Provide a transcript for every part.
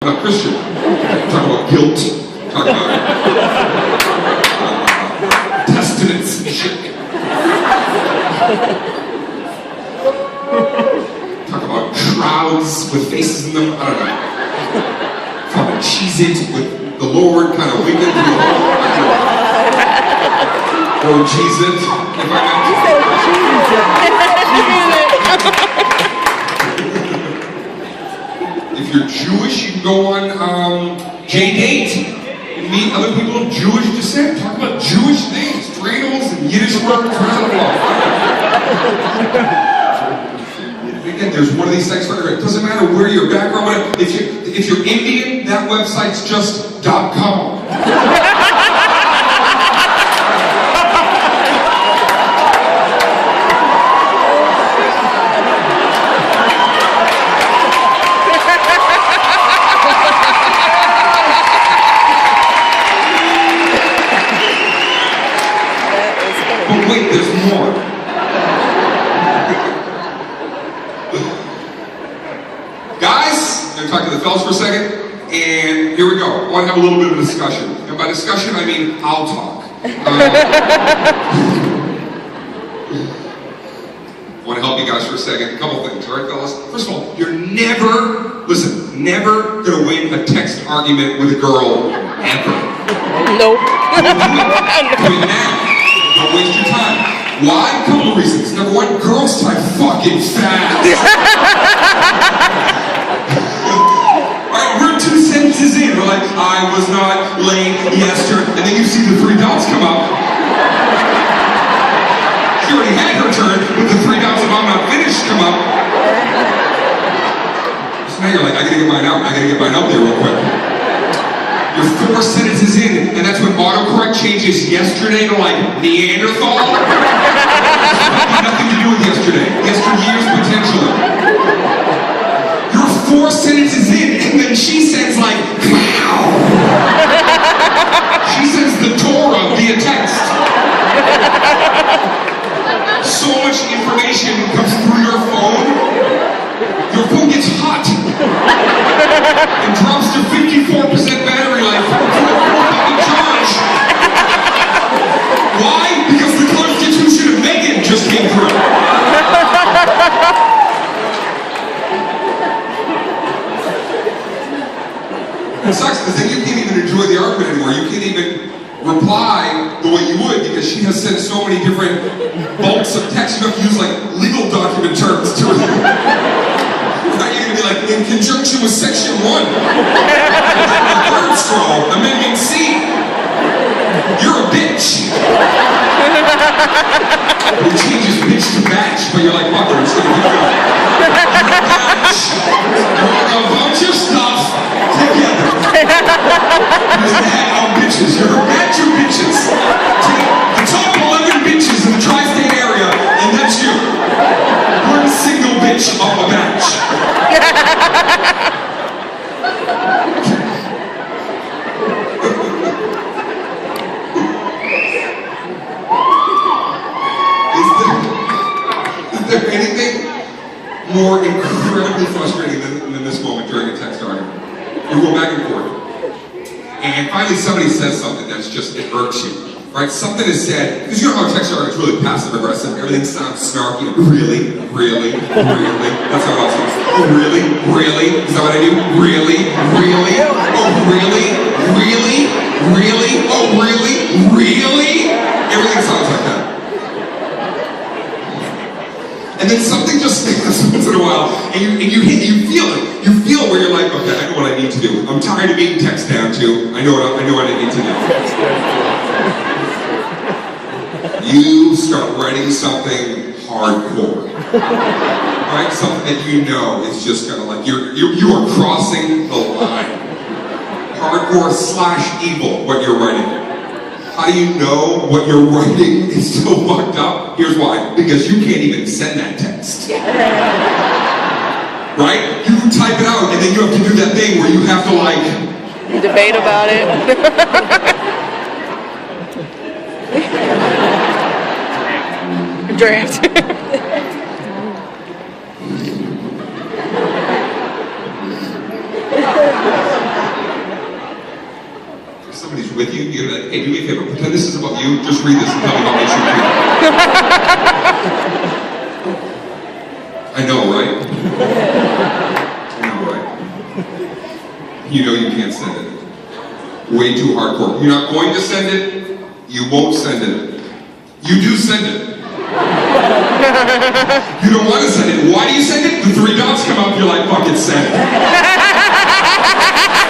not Christian. Talk about guilt. Talk about testaments and shit. Talk about shrouds with faces in them. I don't know. Talk about Cheez-It with the Lord kind of wiggling through the hole. I don't know. Or Cheez-It, if I If you're Jewish, you can go on J-Date and meet other people of Jewish descent. Talk about Jewish things, dreidels and Yiddish words. Again, there's one of these sites where it doesn't matter where your background, whatever. If you're Indian, that website's just .com. But wait, there's more. Guys, I'm going to talk to the fellas for a second, and here we go. I want to have a little bit of a discussion. And by discussion, I mean I'll talk. I want to help you guys for a second. A couple things, all right, fellas? First of all, you're never going to win a text argument with a girl, ever. Nope. Do it now. Don't waste your time. Why? A couple of reasons. Number one, girls type fucking fast. Alright, we're 2 sentences in. We're like, I was not late yesterday. And then you see the 3 dots come up. She already had her turn, but the 3 dots of I'm not finished come up. So now you're like, I gotta get mine out there real quick. You're 4 sentences in, and that's when autocorrect changes yesterday to like Neanderthal. Nothing to do with yesterday. Yesteryears potentially. You're 4 sentences in, and then she sends like, wow. She sends the Torah via text. So much information comes through your phone. Your phone gets hot. It drops to 54% battery life before fucking charge. Why? Because the Constitution of Megan just came through. It sucks because then you can't even enjoy the argument anymore. You can't even reply the way you would because she has sent so many different bulks of text. You have to use like legal document terms to it. You're gonna be like, in conjunction with section 1. The third scroll, amendment C. You're a bitch. It changes bitch to batch, but you're like, fuck, we're just gonna keep going. You're a batch. You're a bunch of stuff together. Just add on bitches. You're a batch of bitches. Take the top 11 bitches in the tri-state area, and that's you. One single bitch off a batch. Is there anything more incredibly frustrating than this moment during a text argument? You go back and forth, and finally somebody says something that's just, it irks you. Right? Something is said, because you know how text arguments really passive aggressive, everything sounds snarky, really? That's how it sounds. Oh, really? Is that what I do? Really? Oh, really? Oh, really? Everything sounds like that. And then something just snaps once in a while, and you feel it. You feel where you're like, okay, I know what I need to do. I'm tired of being text down to. I know what I need to do. You start writing something hardcore, right? Something that you know is just gonna like you are crossing the line. Hardcore / evil. What you're writing. How do you know what you're writing is so fucked up? Here's why. Because you can't even send that text. Right? You type it out and then you have to do that thing where you have to like debate about it. Draft. If somebody's with you, you're like, hey, do me a favor, pretend this is about you, just read this and tell me how it makes you feel. I know, right? I know, right? You know you can't send it. Way too hardcore. You're not going to send it, you won't send it. You do send it. You don't want to send it. Why do you send it? The three dots come up, you're like, fuck it, send.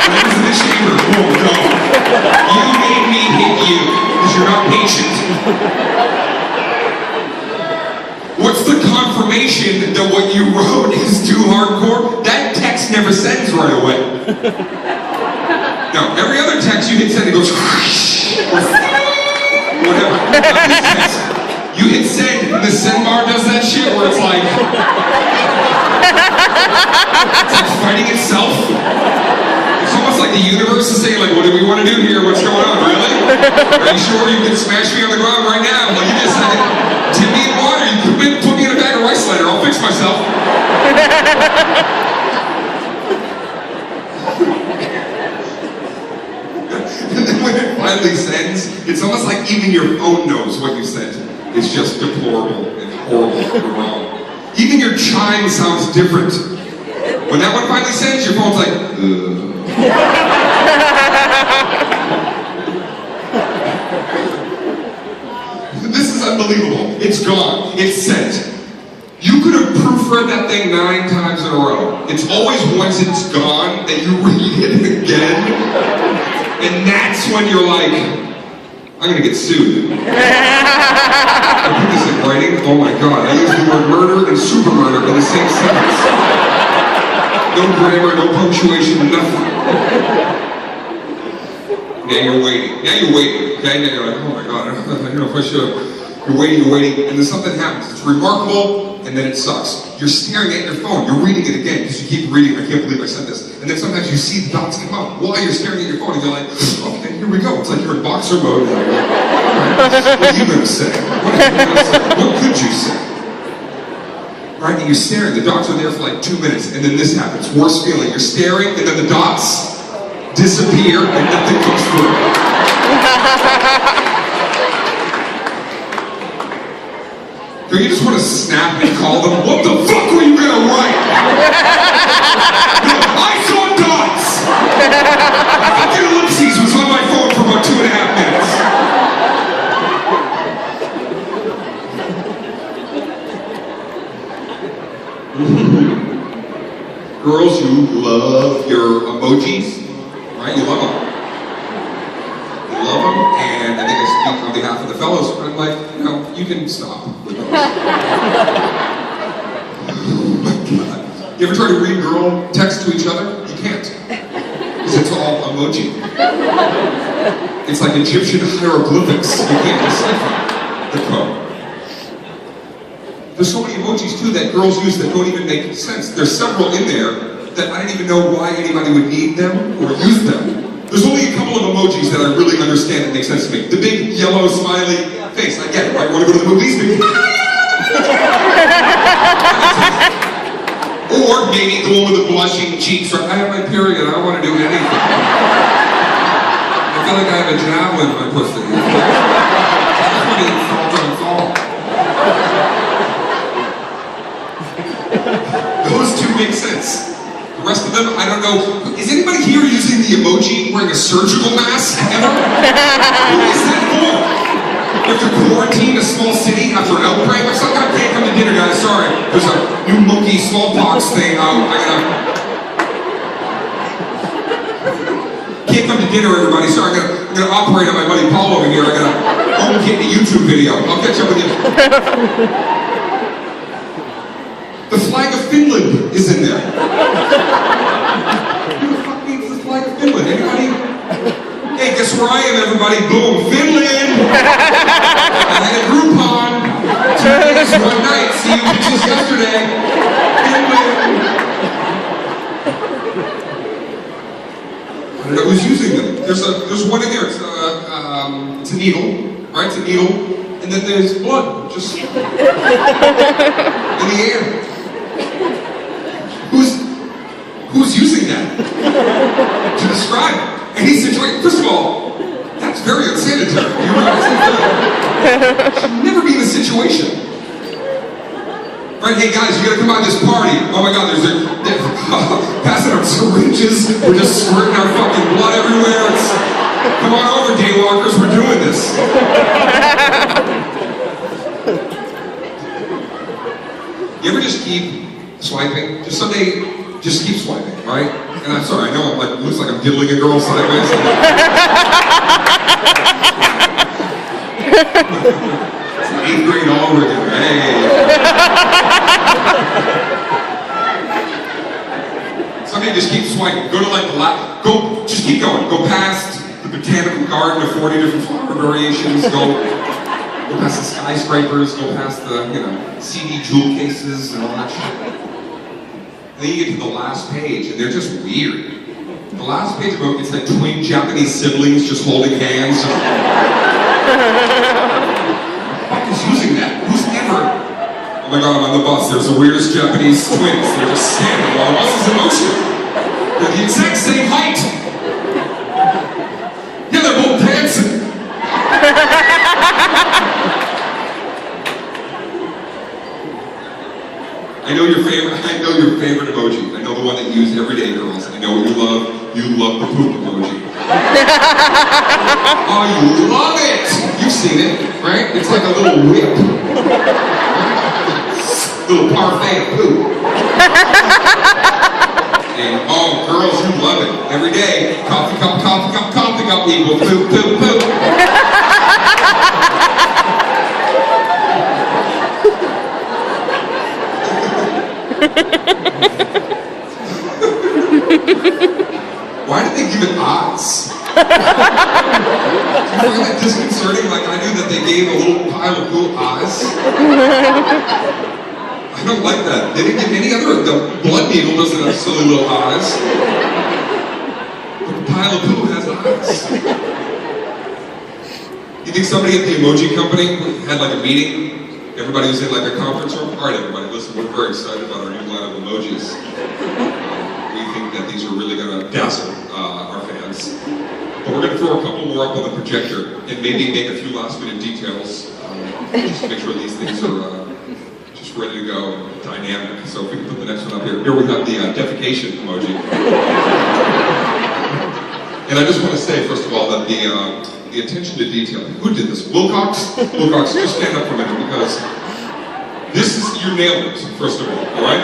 Letters in the chamber, boom, go. You made me hit you, because you're not patient. What's the confirmation that what you wrote is too hardcore? That text never sends right away. No, every other text you hit send, it goes, whatever. You hit send, and the send bar does that shit where it's like fighting itself. It's almost like the universe is saying, like, what do we want to do here? What's going on, really? Are you sure you can smash me on the ground right now? Like, you just like, tip me in water, you put me in a bag of rice later, I'll fix myself. And then when it finally sends, it's almost like even your phone knows what you sent. It's just deplorable and horrible and wrong. Even your chime sounds different. When that one finally sends, your phone's like, This is unbelievable. It's gone. It's sent. You could have proofread that thing 9 times in a row. It's always once it's gone that you read it again. And that's when you're like, I'm gonna get sued. I put this in writing, oh my god, I used the word murder and super murder in the same sentence. No grammar, no punctuation, nothing. Now you're waiting, okay? Now you're like, oh my god, I don't know if I should. You're waiting, and then something happens. It's remarkable, and then it sucks. You're staring at your phone, you're reading it again, because you keep reading, I can't believe I said this. And then sometimes you see the dots come out while you're staring at your phone, and you're like, okay, here we go. It's like you're in boxer mode. Like, what are you gonna say? What could you say? Right, and you're staring, the dots are there for like 2 minutes, and then this happens. Worst feeling, you're staring, and then the dots disappear, and nothing comes through. Don't you just want to snap and call them? What the fuck were you gonna write? No, I saw dots! Fucking ellipses was on my phone for about 2.5 minutes. Girls, you love your emojis, right? You love them. You love them, and I think I speak on behalf of the fellows, but I'm like, you know, you can stop with those. Oh my god. You ever try to read girl text to each other? You can't. Because it's all emoji. It's like Egyptian hieroglyphics. You can't decipher the code. There's so many emojis too that girls use that don't even make sense. There's several in there that I don't even know why anybody would need them or use them. There's only a couple of emojis that I really understand that make sense to me. The big yellow smiley face, I get it, right? Want to go to the movies? Maybe. Or maybe the one with the blushing cheeks, or I have my period, I don't want to do anything. I feel like I have a javelin in my pussy. Those two make sense. The rest of them, I don't know. Is anybody here using the emoji wearing a surgical mask ever? What is that for? You have to quarantine a small city after an outbreak or something? I can't come to dinner, guys, sorry. There's a new monkey smallpox thing out. Can't come to dinner, everybody. Sorry, I'm gonna operate on my buddy Paul over here. I gotta home kit the YouTube video. I'll catch up with you. The flag of Finland is in there. Who the fuck needs the flag of Finland? Anybody? Hey, guess where I am, everybody? Boom, Finland! I had a Groupon. 2 days, 1 night. See you bitches yesterday. Finland. I don't know who's using them. There's one in there. It's a needle, right? It's a needle, and then there's blood just in the air. Who's using that to describe any situation? First of all, that's very unsanitary. You realize that? Should never be in this situation. Right, hey guys, you gotta come out to this party. Oh my god, they're passing out syringes. We're just squirting our fucking blood everywhere. Come on over, daywalkers, we're doing this. You ever just keep swiping? Just someday, just keep swiping, right? And I'm sorry, I know I'm like, it looks like I'm diddling a girl sideways. It's 8th grade all over again. Hey. Someday just keep swiping. Go to like the just keep going. Go past the botanical garden of 40 different flower variations. Go past the skyscrapers. Go past the, CD jewel cases and all that shit. Then you get to the last page, and they're just weird. The last page of the book, it's like twin Japanese siblings just holding hands. Who's using that? Who's ever? Oh my god, I'm on the bus. There's the weirdest Japanese twins. They're just standing while the bus is in motion. They're the exact same height. Yeah, they're both dancing. I know your favorite emoji. I know the one that you use every day, girls. I know what you love. You love the poop emoji. Oh, you love it! You've seen it, right? It's like a little whip. Little parfait of poop. And oh, girls, you love it. Every day, coffee cup equals poop. Why did they give it eyes? Do you find that disconcerting? Like I knew that they gave a little pile of poo eyes. I don't like that. They didn't give any other. The blood needle doesn't have silly little eyes. But the pile of poo has eyes. You think somebody at the emoji company had like a meeting? Everybody was in like a conference room? Alright everybody, listen, we're very excited about our new line of emojis. We think that these are really going to dazzle our fans. But we're going to throw a couple more up on the projector and maybe make a few last minute details. Just to make sure these things are just ready to go, dynamic. So if we can put the next one up here. Here we have the defecation emoji. And I just want to say, first of all, that the attention to detail. Who did this? Wilcox? Wilcox, just stand up for a minute because this is, you nailed it, first of all right?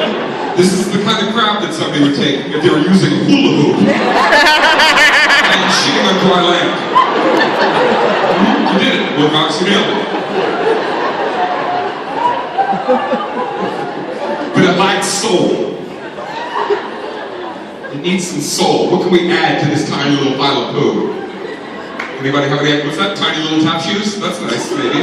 This is the kind of crap that somebody would take if they were using a hula hoop and shitting on dry land. You did it, Wilcox, you nailed it. But it lacks soul. It needs some soul. What can we add to this tiny little pile of poo? Anybody have any? What's that? Tiny little tap shoes? That's nice, maybe.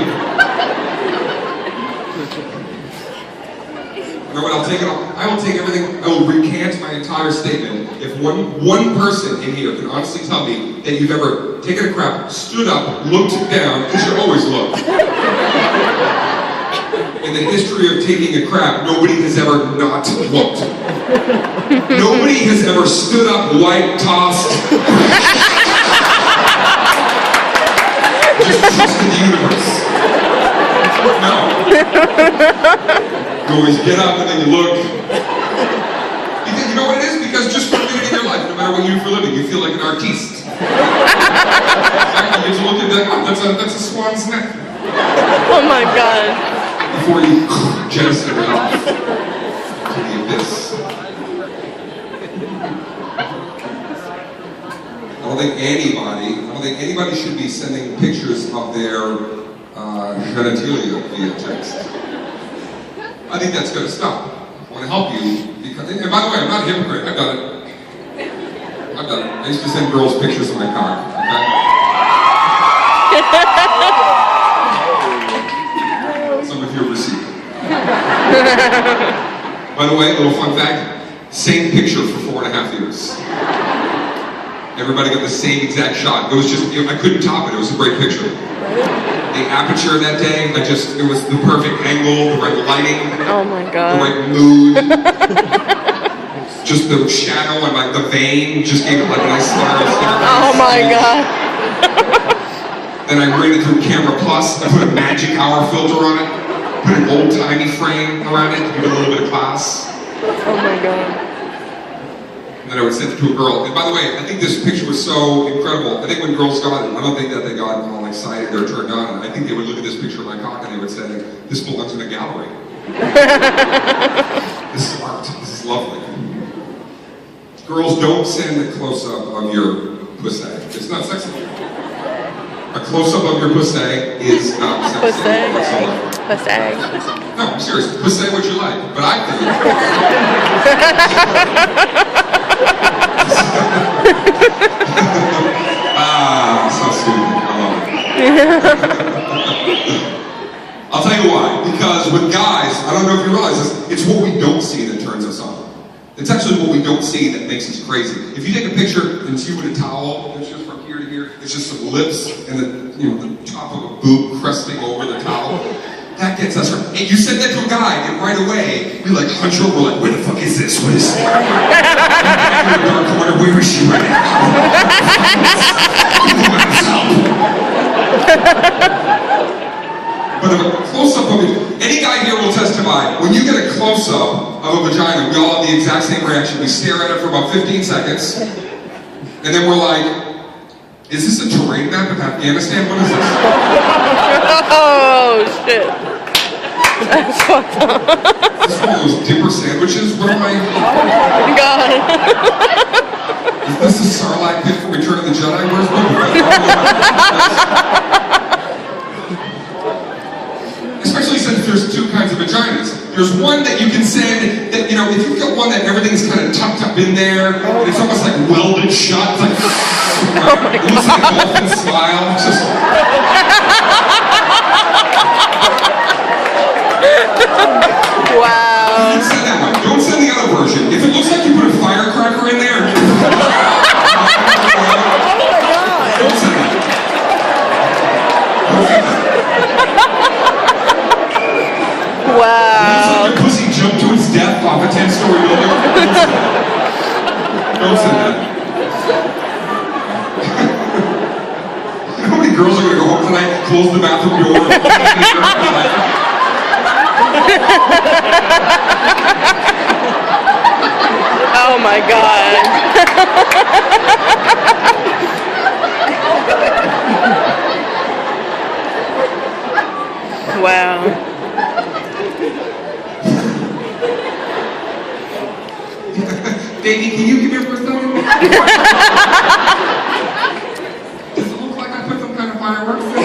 You know what? I'll take it all. I will take everything. I will recant my entire statement. If one person in here can honestly tell me that you've ever taken a crap, stood up, looked down, because you always look. In the history of taking a crap, nobody has ever not looked. Nobody has ever stood up, white, tossed. Just trusted the universe. No. You always get up and then you look. You know what it is? Because just for a minute in your life, no matter what you do for a living, you feel like an artiste. You just look at that, oh, that's a swan's neck. Oh my god. Before you jettison it off to the abyss. I don't think anybody should be sending pictures of their genitalia via text. I think that's going to stop. I want to help you because, and by the way, I'm not a hypocrite. I've done it. I used to send girls pictures of my cock. Okay? Some of you have received it. By the way, a little fun fact: same picture for 4.5 years. Everybody got the same exact shot. It was just, I couldn't top it. It was a great picture. The aperture that day, it was the perfect angle, the right lighting. Oh my god. The right mood. just the shadow and like the vein just gave it like a nice spiral staircase. Oh my god. Then I ran it through Camera Plus. I put a magic hour filter on it. Put an old-timey frame around it to give it a little bit of class. Oh my god. And then I would send it to a girl. And by the way, I think this picture was so incredible. I think when girls got it, I don't think that they got all excited or turned on. I think they would look at this picture of my cock and they would say, this belongs in a gallery. This is art. This is lovely. Girls, don't send a close-up of your pussy. It's not sexy. A close-up of your pussy is not sexy. Pussy. Pussy. No, I'm serious. Pussy what you like. But I think... so stupid. I love it. I'll tell you why. Because with guys, I don't know if you realize this, it's what we don't see that turns us on. It's actually what we don't see that makes us crazy. If you take a picture and it's you with a towel, it's just from here to here, it's just some lips and the top of a boob cresting over the towel. That gets us. And you said that to a guy, and right away, we like hunch over, like, where the fuck is this? What is this? In the dark corner, where is she right now? But a close-up of it, any guy here will testify, when you get a close-up of a vagina, we all have the exact same reaction. We stare at it for about 15 seconds, and then we're like, is this a terrain map of Afghanistan? What is this? Oh shit. That's fucked up. Is this one of those dipper sandwiches? What am I... Oh god. Is this a Sarlacc pit from Return of the Jedi? Where's my... Especially since there's two kinds of vaginas. There's one that you can send that, you know, if you've got one that everything's kind of tucked up in there, and it's almost like welded shut, it's like, it looks like a dolphin smile. It's just... Wow. You can send that one. Don't send the other version. If it looks like you put a firecracker in there, don't send that. Don't send that. Wow. Your pussy jumped to its death off a 10-story building. Don't send that. You know how many girls are going to go home tonight, close the bathroom door, Oh my god. Wow. Dane, can you give me a first time? Does it look like I put some kind of fireworks in there?